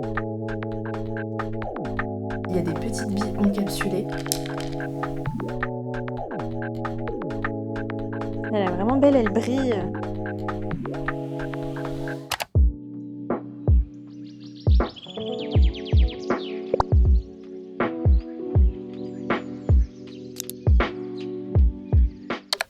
Il y a des petites billes encapsulées. Elle est vraiment belle, elle brille.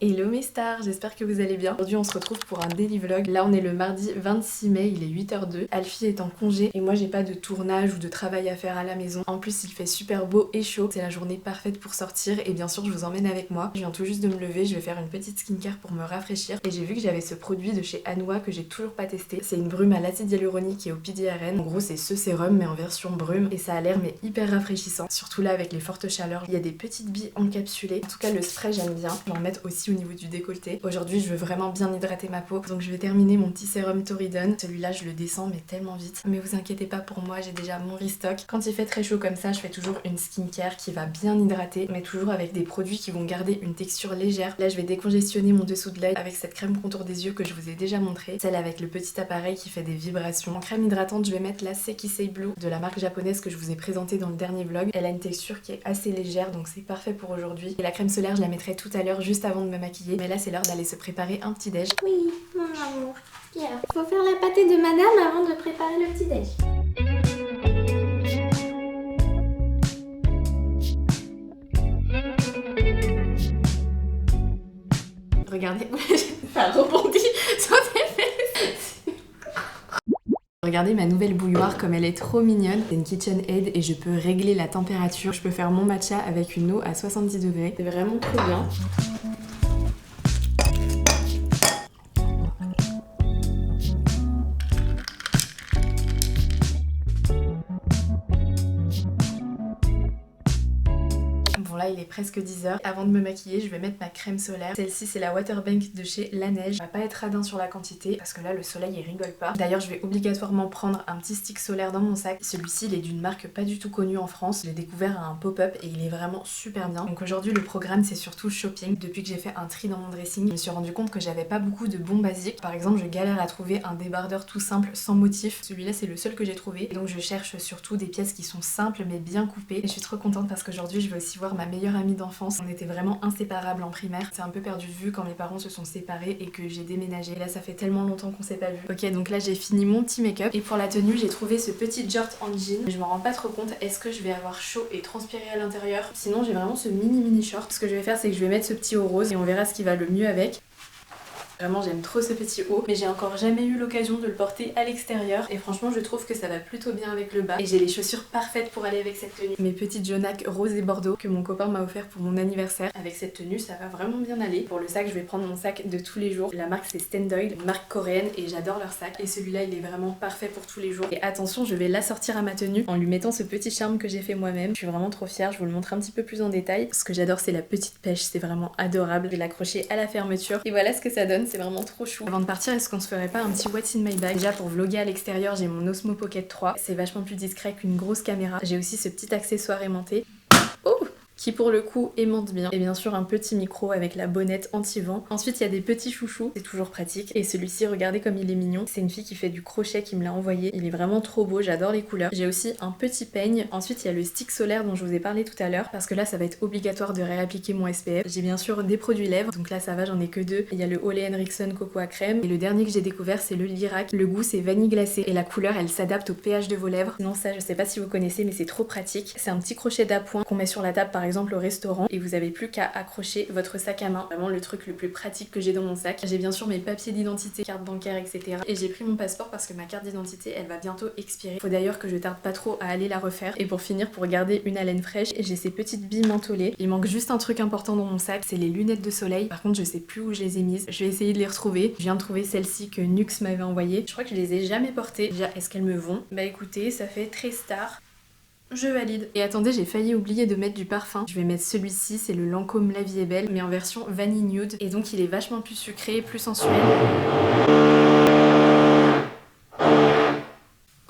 Hello mes stars, j'espère que vous allez bien. Aujourd'hui on se retrouve pour un daily vlog. Là on est le mardi 26 mai, il est 8h02. Alfie est en congé et moi j'ai pas de tournage ou de travail à faire à la maison. En plus il fait super beau et chaud, c'est la journée parfaite pour sortir et bien sûr je vous emmène avec moi. Je viens tout juste de me lever, je vais faire une petite skincare pour me rafraîchir et j'ai vu que j'avais ce produit de chez Anua que j'ai toujours pas testé. C'est une brume à l'acide hyaluronique et au PDRN. En gros c'est ce sérum mais en version brume et ça a l'air mais hyper rafraîchissant. Surtout là avec les fortes chaleurs. Il y a des petites billes encapsulées. En tout cas le spray j'aime bien. Je vais en mettre aussi au niveau du décolleté. Aujourd'hui je veux vraiment bien hydrater ma peau donc je vais terminer mon petit sérum Torridone. Celui-là je le descends mais tellement vite. Mais vous inquiétez pas pour moi, j'ai déjà mon restock. Quand il fait très chaud comme ça je fais toujours une skincare qui va bien hydrater mais toujours avec des produits qui vont garder une texture légère. Là je vais décongestionner mon dessous de l'œil avec cette crème contour des yeux que je vous ai déjà montré. Celle avec le petit appareil qui fait des vibrations. En crème hydratante je vais mettre la Sekisei Blue de la marque japonaise que je vous ai présentée dans le dernier vlog. Elle a une texture qui est assez légère donc c'est parfait pour aujourd'hui. Et la crème solaire je la mettrai tout à l'heure juste avant de me maquiller. Mais là c'est l'heure d'aller se préparer un petit déj. Oui, mon amour. Faut faire la pâtée de madame avant de préparer le petit déj. Regardez, j'ai fait un rebondi sur tes fesses. Regardez ma nouvelle bouilloire comme elle est trop mignonne. C'est une KitchenAid et je peux régler la température. Je peux faire mon matcha avec une eau à 70 degrés. C'est vraiment trop bien. Bon là il est presque 10h. Avant de me maquiller je vais mettre ma crème solaire. Celle-ci c'est la Waterbank de chez La Neige. On va pas être radin sur la quantité parce que là le soleil il rigole pas. D'ailleurs je vais obligatoirement prendre un petit stick solaire dans mon sac. Celui-ci il est d'une marque pas du tout connue en France. Je l'ai découvert à un pop-up et il est vraiment super bien. Donc aujourd'hui le programme c'est surtout shopping. Depuis que j'ai fait un tri dans mon dressing, je me suis rendu compte que j'avais pas beaucoup de bons basiques. Par exemple je galère à trouver un débardeur tout simple sans motif. Celui-là c'est le seul que j'ai trouvé. Et donc je cherche surtout des pièces qui sont simples mais bien coupées. Et je suis trop contente parce qu'aujourd'hui je vais aussi voir ma meilleure amie d'enfance. On était vraiment inséparables en primaire. C'est un peu perdu de vue quand mes parents se sont séparés et que j'ai déménagé. Et là ça fait tellement longtemps qu'on s'est pas vu. Ok donc là j'ai fini mon petit make-up et pour la tenue j'ai trouvé ce petit jort en jean. Je me rends pas trop compte, est-ce que je vais avoir chaud et transpirer à l'intérieur? Sinon j'ai vraiment ce mini short. Ce que je vais faire c'est que je vais mettre ce petit haut rose et on verra ce qui va le mieux avec. Vraiment j'aime trop ce petit haut mais j'ai encore jamais eu l'occasion de le porter à l'extérieur et franchement je trouve que ça va plutôt bien avec le bas et j'ai les chaussures parfaites pour aller avec cette tenue. Mes petites Jonac rose et bordeaux que mon copain m'a offert pour mon anniversaire. Avec cette tenue ça va vraiment bien aller. Pour le sac je vais prendre mon sac de tous les jours. La marque c'est Standoil, une marque coréenne et j'adore leur sac et celui-là il est vraiment parfait pour tous les jours. Et attention je vais l'assortir à ma tenue en lui mettant ce petit charme que j'ai fait moi-même. Je suis vraiment trop fière, je vous le montre un petit peu plus en détail. Ce que j'adore c'est la petite pêche, c'est vraiment adorable. Je vais l'accrocher à la fermeture et voilà ce que ça donne. C'est vraiment trop chou. Avant de partir, est-ce qu'on se ferait pas un petit what's in my bag? Déjà pour vlogger à l'extérieur, j'ai mon Osmo Pocket 3. C'est vachement plus discret qu'une grosse caméra. J'ai aussi ce petit accessoire aimanté. Oh, qui pour le coup aimante bien. Et bien sûr un petit micro avec la bonnette anti-vent. Ensuite il y a des petits chouchous, c'est toujours pratique. Et celui-ci, regardez comme il est mignon. C'est une fille qui fait du crochet qui me l'a envoyé. Il est vraiment trop beau, j'adore les couleurs. J'ai aussi un petit peigne. Ensuite il y a le stick solaire dont je vous ai parlé tout à l'heure. Parce que là ça va être obligatoire de réappliquer mon SPF. J'ai bien sûr des produits lèvres. Donc là ça va, j'en ai que deux. Il y a le Ole Henriksen Cocoa Crème. Et le dernier que j'ai découvert c'est le Lirac. Le goût c'est vanille glacée. Et la couleur elle s'adapte au pH de vos lèvres. Sinon ça je sais pas si vous connaissez mais c'est trop pratique. C'est un petit crochet d'appoint qu'on met sur la table par exemple au restaurant. Et vous avez plus qu'à accrocher votre sac à main. Vraiment le truc le plus pratique que j'ai dans mon sac. J'ai bien sûr mes papiers d'identité, carte bancaire, etc. Et j'ai pris mon passeport parce que ma carte d'identité elle va bientôt expirer. Faut d'ailleurs que je tarde pas trop à aller la refaire. Et pour finir, pour garder une haleine fraîche, j'ai ces petites billes mentholées. Il manque juste un truc important dans mon sac, c'est les lunettes de soleil. Par contre je sais plus où je les ai mises. Je vais essayer de les retrouver. Je viens de trouver celles-ci que Nux m'avait envoyées. Je crois que je les ai jamais portées. Déjà est-ce qu'elles me vont? Bah écoutez, ça fait très star. Je valide. Et attendez, j'ai failli oublier de mettre du parfum. Je vais mettre celui-ci, c'est le Lancôme La Vie est Belle, mais en version vanille nude. Et donc il est vachement plus sucré, plus sensuel.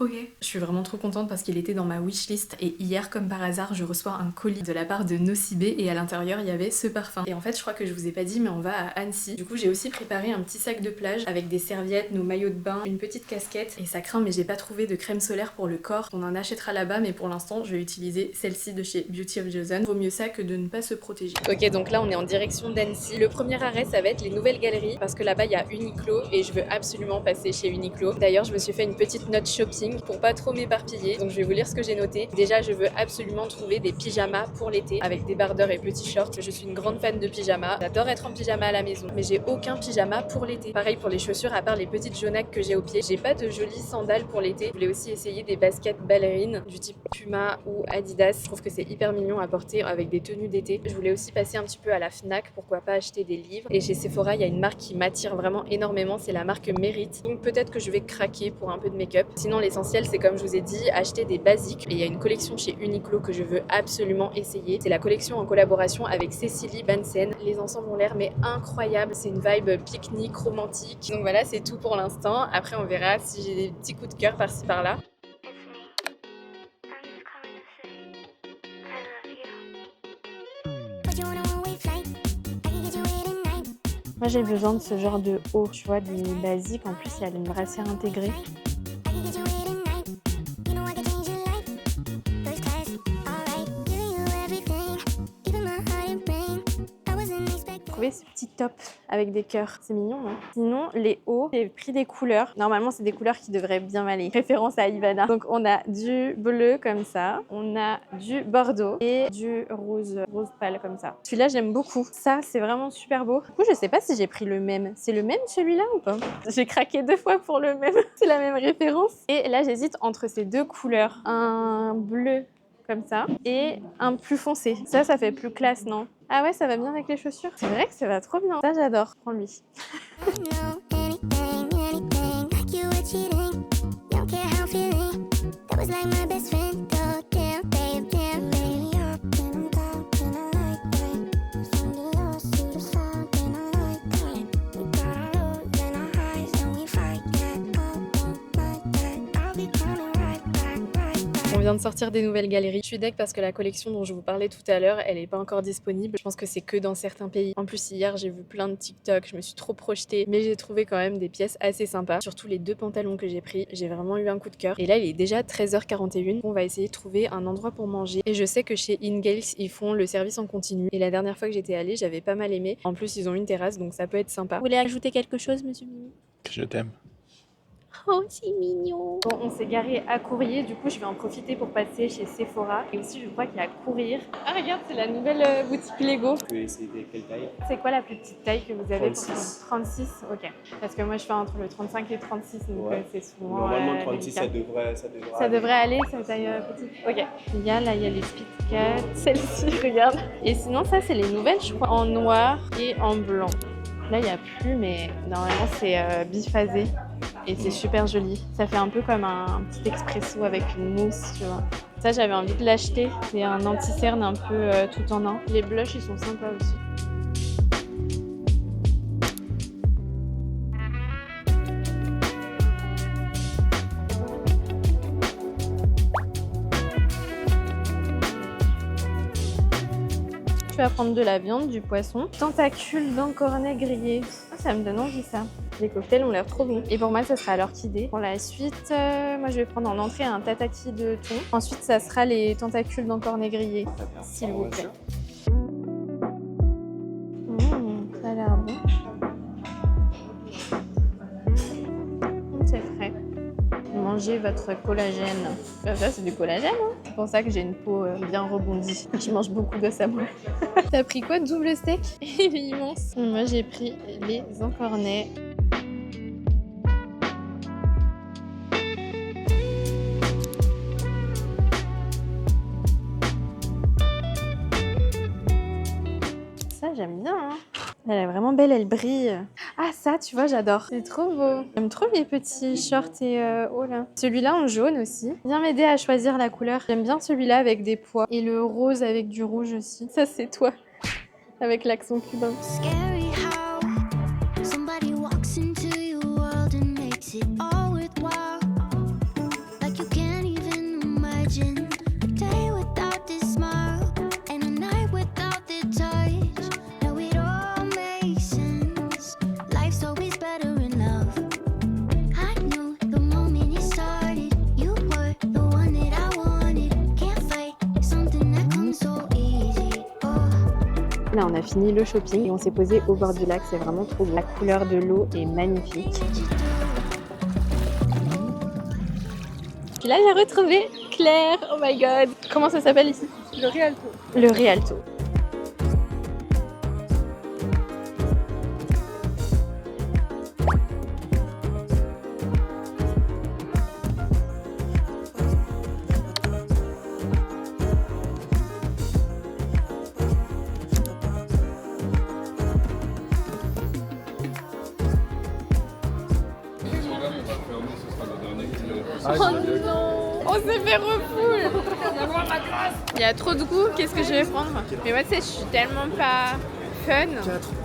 Ok. Je suis vraiment trop contente parce qu'il était dans ma wishlist et hier, comme par hasard, je reçois un colis de la part de Nocibé et à l'intérieur il y avait ce parfum. Et en fait je crois que je vous ai pas dit mais on va à Annecy. Du coup j'ai aussi préparé un petit sac de plage avec des serviettes, nos maillots de bain, une petite casquette et ça craint mais j'ai pas trouvé de crème solaire pour le corps. On en achètera là-bas mais pour l'instant je vais utiliser celle-ci de chez Beauty of Joseon. Vaut mieux ça que de ne pas se protéger. Ok, donc là on est en direction d'Annecy. Le premier arrêt ça va être les nouvelles galeries parce que là-bas il y a Uniqlo et je veux absolument passer chez Uniqlo. D'ailleurs je me suis fait une petite note shopping pour pas trop m'éparpiller, donc je vais vous lire ce que j'ai noté. Déjà je veux absolument trouver des pyjamas pour l'été avec débardeurs et petits shorts. Je suis une grande fan de pyjamas, j'adore être en pyjama à la maison mais j'ai aucun pyjama pour l'été. Pareil pour les chaussures, à part les petites jaunaques que j'ai au pied, j'ai pas de jolies sandales pour l'été. Je voulais aussi essayer des baskets ballerines du type Puma ou Adidas. Je trouve que c'est hyper mignon à porter avec des tenues d'été. Je voulais aussi passer un petit peu à la Fnac, pourquoi pas acheter des livres. Et chez Sephora il y a une marque qui m'attire vraiment énormément, c'est la marque Merit. Donc peut-être que je vais craquer pour un peu de make-up. Sinon l'essentiel c'est, comme je vous ai dit, acheter des basiques. Et il y a une collection chez Uniqlo que je veux absolument essayer. C'est la collection en collaboration avec Cécilie Bansen. Les ensembles ont l'air mais incroyables. C'est une vibe pique-nique, romantique. Donc voilà, c'est tout pour l'instant. Après on verra si j'ai des petits coups de cœur par-ci par-là. Moi j'ai besoin de ce genre de haut, tu vois, des basiques. En plus il y a une brassière intégrée. Trouver ce petit top avec des cœurs, c'est mignon, hein. Sinon les hauts, j'ai pris des couleurs. Normalement c'est des couleurs qui devraient bien m'aller. Référence à Ivana. Donc on a du bleu comme ça, on a du bordeaux et du rose pâle comme ça. Celui-là j'aime beaucoup. Ça c'est vraiment super beau. Du coup je sais pas si j'ai pris le même. C'est le même celui-là ou pas? J'ai craqué 2 fois pour le même. C'est la même référence. Et là j'hésite entre ces deux couleurs. Un bleu comme ça et un plus foncé. Ça fait plus classe, non? Ah ouais, ça va bien avec les chaussures. C'est vrai que ça va trop bien. Ça j'adore. Prends-lui. On vient de sortir des nouvelles galeries. Je suis deg parce que la collection dont je vous parlais tout à l'heure, elle n'est pas encore disponible. Je pense que c'est que dans certains pays. En plus, hier, j'ai vu plein de TikTok, je me suis trop projetée, mais j'ai trouvé quand même des pièces assez sympas. Surtout les 2 pantalons que j'ai pris, j'ai vraiment eu un coup de cœur. Et là, il est déjà 13h41. On va essayer de trouver un endroit pour manger. Et je sais que chez Ingles, ils font le service en continu. Et la dernière fois que j'étais allée, j'avais pas mal aimé. En plus, ils ont une terrasse, donc ça peut être sympa. Vous voulez ajouter quelque chose, monsieur Mimi? Je t'aime. Oh, c'est mignon. Bon, on s'est garé à Courrier, du coup je vais en profiter pour passer chez Sephora. Et aussi je crois qu'il y a Courir. Ah regarde, c'est la nouvelle boutique Lego. Tu peux essayer quelle taille? C'est quoi la plus petite taille que vous avez 36. pour 36? Ok. Parce que moi je fais entre le 35 et le 36, donc Ouais. c'est souvent... Normalement 36 ça délicat. devrait Devrait aller, ça taille petite. Ok. Il y a les Spitcat, celle-ci, regarde. Et sinon ça c'est les nouvelles, je crois, en noir et en blanc. Là il n'y a plus, mais normalement c'est biphasé. Et c'est super joli. Ça fait un peu comme un petit expresso avec une mousse, tu vois. Ça, j'avais envie de l'acheter. C'est un anti-cerne un peu tout en un. Les blushs, ils sont sympas aussi. Tu vas prendre de la viande, du poisson. Tentacule d'encornet grillé. Ah, ça me donne envie, ça. Les cocktails ont l'air trop bons. Et pour moi, ça sera l'orchidée. Pour la suite, moi, je vais prendre en entrée un tataki de thon. Ensuite, ça sera les tentacules d'encornet grillé, s'il vous plaît. Ça a l'air bon. C'est frais. Mangez votre collagène. Ça, c'est du collagène, hein. C'est pour ça que j'ai une peau bien rebondie. Je mange beaucoup d'os à moelle. T'as pris quoi? Double steak? Il est immense. Moi, j'ai pris les encornets. Ça, j'aime bien, hein. Elle est vraiment belle, elle brille. Ah, ça, tu vois, j'adore. C'est trop beau. J'aime trop les petits shorts et hauts, là. Celui-là en jaune aussi. Viens m'aider à choisir la couleur. J'aime bien celui-là avec des pois. Et le rose avec du rouge aussi. Ça, c'est toi. Avec l'accent cubain. Scary how somebody walks into your world and makes it all worthwhile. Like imagine a day without this smile and a night without the touch. Now it all makes sense. Life's always better in love. I knew the moment it started, you were the one that I wanted. Can't fight something that comes so easy. Oh. Là, on a fini le shopping et on s'est posé au bord du lac. C'est vraiment trop beau. La couleur de l'eau est magnifique. Puis là, j'ai retrouvé Claire. Oh my god. Comment ça s'appelle ici? Le Rialto. Le Rialto. Oh non, on s'est fait refoule. Il y a trop de goût, qu'est-ce que je vais prendre? Mais moi tu sais, je suis tellement pas fun.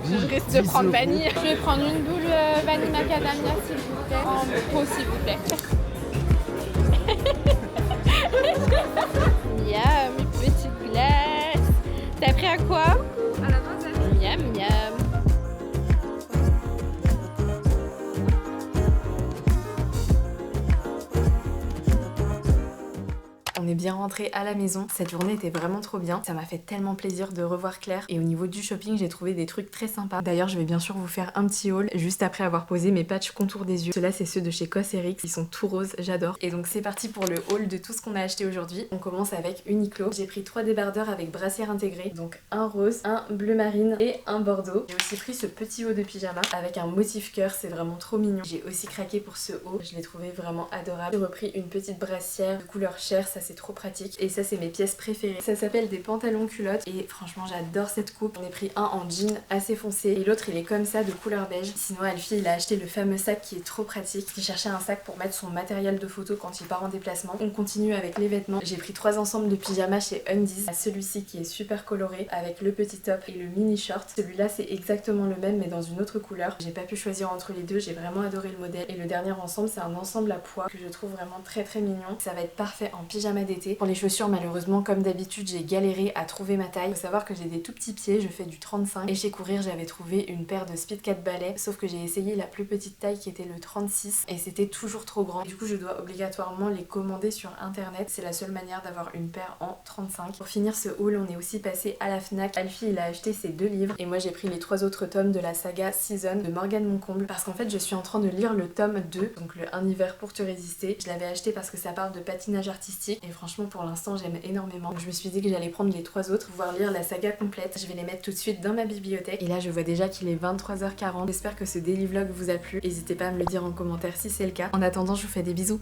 Je risque de prendre vanille. Je vais prendre une boule vanille macadamia s'il vous plaît. En pot s'il vous plaît. Miam, petite glace. T'as pris à quoi? À la noisette. Miam, miam. On est bien rentré à la maison, cette journée était vraiment trop bien, ça m'a fait tellement plaisir de revoir Claire et au niveau du shopping j'ai trouvé des trucs très sympas. D'ailleurs je vais bien sûr vous faire un petit haul juste après avoir posé mes patchs contour des yeux. Ceux-là c'est ceux de chez Cosrx, ils sont tout roses, j'adore. Et donc c'est parti pour le haul de tout ce qu'on a acheté aujourd'hui. On commence avec Uniqlo. J'ai pris 3 débardeurs avec brassière intégrée, donc un rose, un bleu marine et un bordeaux. J'ai aussi pris ce petit haut de pyjama avec un motif cœur, c'est vraiment trop mignon. J'ai aussi craqué pour ce haut, je l'ai trouvé vraiment adorable. J'ai repris une petite brassière de couleur chair, ça c'est trop pratique. Et ça c'est mes pièces préférées. Ça s'appelle des pantalons culottes et franchement j'adore cette coupe. J'en ai pris un en jean assez foncé et l'autre il est comme ça de couleur beige. Sinon Alfie il a acheté le fameux sac qui est trop pratique. Il cherchait un sac pour mettre son matériel de photo quand il part en déplacement. On continue avec les vêtements. J'ai pris 3 ensembles de pyjamas chez Undies. Celui-ci qui est super coloré avec le petit top et le mini short. Celui-là c'est exactement le même mais dans une autre couleur. J'ai pas pu choisir entre les deux, j'ai vraiment adoré le modèle. Et le dernier ensemble c'est un ensemble à pois que je trouve vraiment très mignon. Ça va être parfait en pyjama d'été. Pour les chaussures malheureusement comme d'habitude j'ai galéré à trouver ma taille. Faut savoir que j'ai des tout petits pieds, je fais du 35 et chez Courir j'avais trouvé une paire de Speed 4 balais sauf que j'ai essayé la plus petite taille qui était le 36 et c'était toujours trop grand. Du coup je dois obligatoirement les commander sur internet, c'est la seule manière d'avoir une paire en 35. Pour finir ce haul on est aussi passé à la Fnac. Alfie il a acheté ses 2 livres et moi j'ai pris les 3 autres tomes de la saga Season de Morgane Moncomble parce qu'en fait je suis en train de lire le tome 2, donc le Un hiver pour te résister. Je l'avais acheté parce que ça parle de patinage artistique et franchement pour l'instant j'aime énormément. Donc je me suis dit que j'allais prendre les 3 autres, pouvoir lire la saga complète. Je vais les mettre tout de suite dans ma bibliothèque. Et là je vois déjà qu'il est 23h40. J'espère que ce daily vlog vous a plu. N'hésitez pas à me le dire en commentaire si c'est le cas. En attendant je vous fais des bisous.